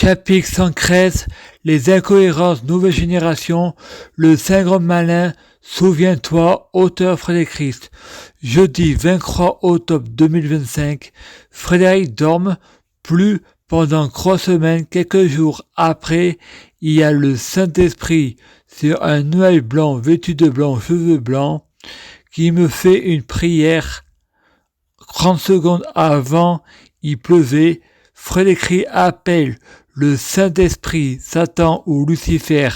Chapitre 113. Les incohérences nouvelle génération. Le syndrome malin. Souviens-toi, auteur Frédéric Christ. Jeudi 23 octobre 2025. Frédéric dorme plus pendant 3 semaines. Quelques jours après, il y a le Saint-Esprit sur un nuage blanc vêtu de blanc, cheveux blancs, qui me fait une prière. 30 secondes avant, il pleuvait. Frédéric appelle le Saint-Esprit, Satan ou Lucifer.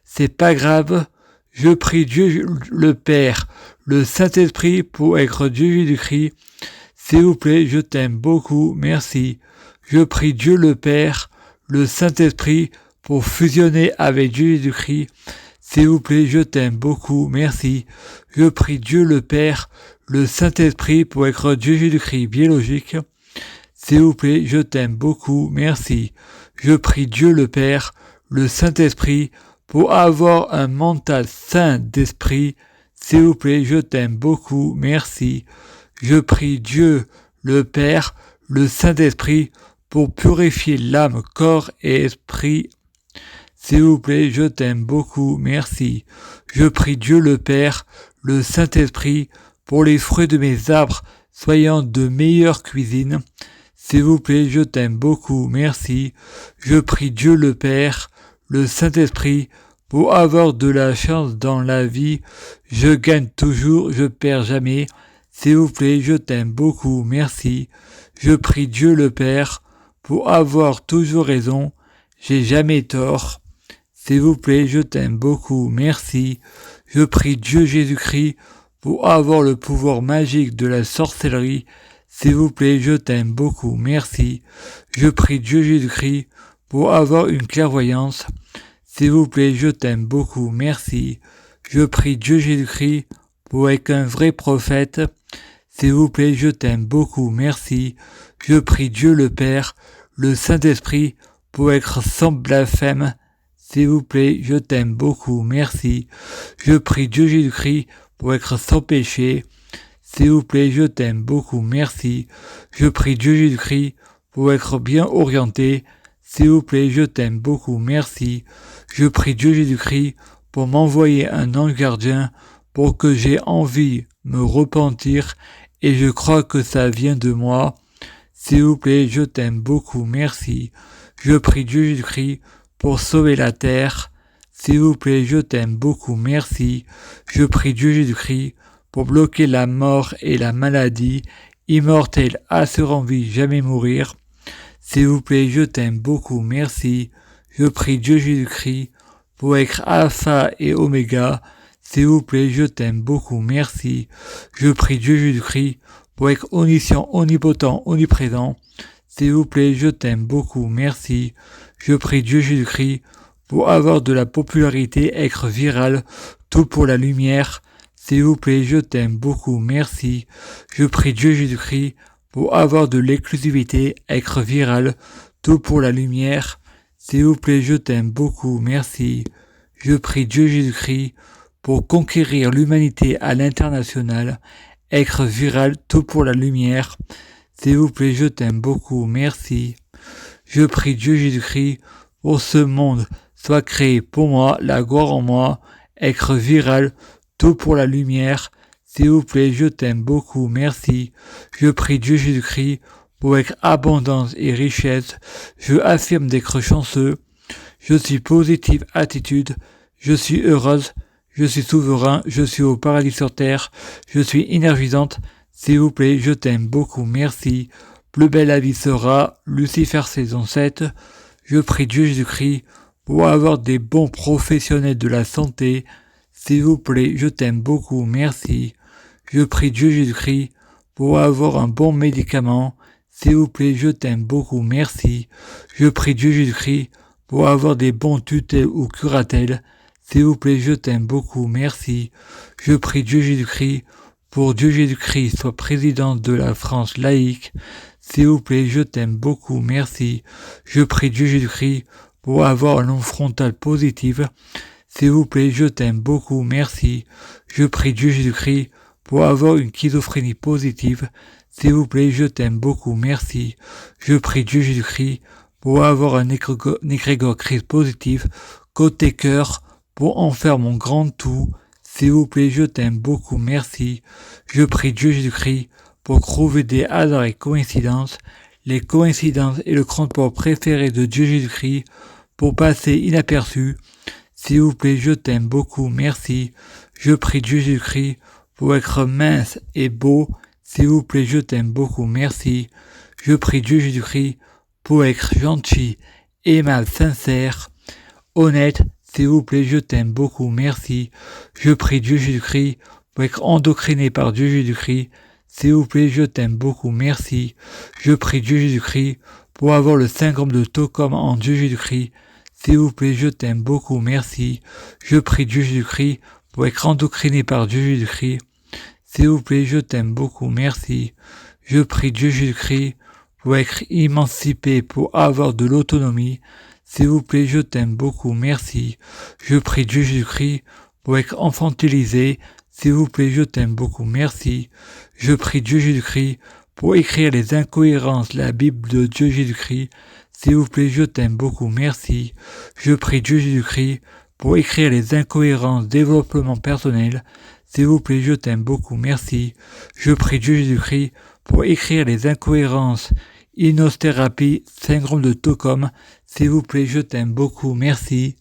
C'est pas grave. Je prie Dieu le Père, le Saint-Esprit pour être Dieu Jésus-Christ. S'il vous plaît, je t'aime beaucoup, merci. Je prie Dieu le Père, le Saint-Esprit pour fusionner avec Dieu Jésus-Christ. S'il vous plaît, je t'aime beaucoup, merci. Je prie Dieu le Père, le Saint-Esprit pour être Dieu Jésus-Christ biologique. S'il vous plaît, je t'aime beaucoup, merci. Je prie Dieu le Père, le Saint-Esprit pour avoir un mental sain d'esprit. S'il vous plaît, je t'aime beaucoup, merci. Je prie Dieu le Père, le Saint-Esprit pour purifier l'âme, corps et esprit. S'il vous plaît, je t'aime beaucoup, merci. Je prie Dieu le Père, le Saint-Esprit pour les fruits de mes arbres soyant de meilleure cuisine. S'il vous plaît, je t'aime beaucoup, merci. Je prie Dieu le Père, le Saint-Esprit, pour avoir de la chance dans la vie. Je gagne toujours, je perds jamais. S'il vous plaît, je t'aime beaucoup, merci. Je prie Dieu le Père, pour avoir toujours raison. J'ai jamais tort. S'il vous plaît, je t'aime beaucoup, merci. Je prie Dieu Jésus-Christ, pour avoir le pouvoir magique de la sorcellerie. S'il vous plaît, je t'aime beaucoup, merci. Je prie Dieu Jésus-Christ pour avoir une clairvoyance. S'il vous plaît, je t'aime beaucoup, merci. Je prie Dieu Jésus-Christ pour être un vrai prophète. S'il vous plaît, je t'aime beaucoup, merci. Je prie Dieu le Père, le Saint-Esprit pour être sans blasphème. S'il vous plaît, je t'aime beaucoup, merci. Je prie Dieu Jésus-Christ pour être sans péché. S'il vous plaît, je t'aime beaucoup, merci. Je prie Dieu Jésus-Christ pour être bien orienté. S'il vous plaît, je t'aime beaucoup, merci. Je prie Dieu Jésus-Christ pour m'envoyer un ange gardien pour que j'ai envie de me repentir et je crois que ça vient de moi. S'il vous plaît, je t'aime beaucoup, merci. Je prie Dieu Jésus-Christ pour sauver la terre. S'il vous plaît, je t'aime beaucoup, merci. Je prie Dieu Jésus-Christ pour bloquer la mort et la maladie, immortelle, assurant vie, jamais mourir. S'il vous plaît, je t'aime beaucoup, merci. Je prie Dieu Jésus-Christ pour être Alpha et Oméga. S'il vous plaît, je t'aime beaucoup, merci. Je prie Dieu Jésus-Christ pour être omniscient, omnipotent, omniprésent. S'il vous plaît, je t'aime beaucoup, merci. Je prie Dieu Jésus-Christ pour avoir de la popularité, être viral, tout pour la lumière. S'il vous plaît, je t'aime beaucoup, merci. Je prie Dieu Jésus-Christ pour avoir de l'exclusivité, être viral, tout pour la lumière. S'il vous plaît, je t'aime beaucoup, merci. Je prie Dieu Jésus-Christ pour conquérir l'humanité à l'international, être viral, tout pour la lumière. S'il vous plaît, je t'aime beaucoup, merci. Je prie Dieu Jésus-Christ pour ce monde soit créé pour moi, la gloire en moi, être viral, tout pour la lumière. S'il vous plaît, je t'aime beaucoup, merci. Je prie Dieu Jésus-Christ pour être abondance et richesse. Je affirme d'être chanceux. Je suis positive attitude. Je suis heureuse. Je suis souverain. Je suis au paradis sur terre. Je suis énergisante. S'il vous plaît, je t'aime beaucoup, merci. Plus belle la vie sera. Lucifer saison 7. Je prie Dieu Jésus-Christ pour avoir des bons professionnels de la santé. S'il vous plaît, je t'aime beaucoup, merci. Je prie Dieu Jésus-Christ pour avoir un bon médicament. S'il vous plaît, je t'aime beaucoup, merci. Je prie Dieu Jésus-Christ pour avoir des bons tutelles ou curatelles. S'il vous plaît, je t'aime beaucoup, merci. Je prie Dieu Jésus-Christ pour Dieu Jésus-Christ soit président de la France laïque. S'il vous plaît, je t'aime beaucoup, merci. Je prie Dieu Jésus-Christ pour avoir un long frontal positif. S'il vous plaît, je t'aime beaucoup, merci. Je prie Dieu Jésus-Christ pour avoir une schizophrénie positive. S'il vous plaît, je t'aime beaucoup, merci. Je prie Dieu Jésus-Christ pour avoir un égrégore Christ positif. Côté cœur, pour en faire mon grand tout. S'il vous plaît, je t'aime beaucoup, merci. Je prie Dieu Jésus-Christ pour trouver des hasards et coïncidences. Les coïncidences est le transport préféré de Dieu Jésus-Christ pour passer inaperçu. S'il vous plaît, je t'aime beaucoup, merci. Je prie Dieu Jésus-Christ pour être mince et beau. S'il vous plaît, je t'aime beaucoup, merci. Je prie Dieu Jésus-Christ pour être gentil, aimable, sincère, honnête. S'il vous plaît, je t'aime beaucoup, merci. Je prie Dieu Jésus-Christ pour être endocriné par Dieu Jésus-Christ. S'il vous plaît, je t'aime beaucoup, merci. Je prie Dieu Jésus-Christ pour avoir le syndrome de Stockholm en Dieu Jésus-Christ. S'il vous plaît, je t'aime beaucoup, merci. Je prie Dieu Jésus-Christ pour être endocriné par Dieu Jésus-Christ. S'il vous plaît, je t'aime beaucoup, merci. Je prie Dieu Jésus-Christ pour être émancipé, pour avoir de l'autonomie. S'il vous plaît, je t'aime beaucoup, merci. Je prie Dieu Jésus-Christ pour être infantilisé. S'il vous plaît, je t'aime beaucoup, merci. Je prie Dieu Jésus-Christ pour écrire les incohérences de la Bible de Dieu Jésus-Christ. S'il vous plaît, je t'aime beaucoup, merci. Je prie Dieu Jésus-Christ pour écrire les incohérences développement personnel. S'il vous plaît, je t'aime beaucoup, merci. Je prie Dieu Jésus-Christ pour écrire les incohérences hypnosthérapie, syndrome de Stockholm. S'il vous plaît, je t'aime beaucoup, merci.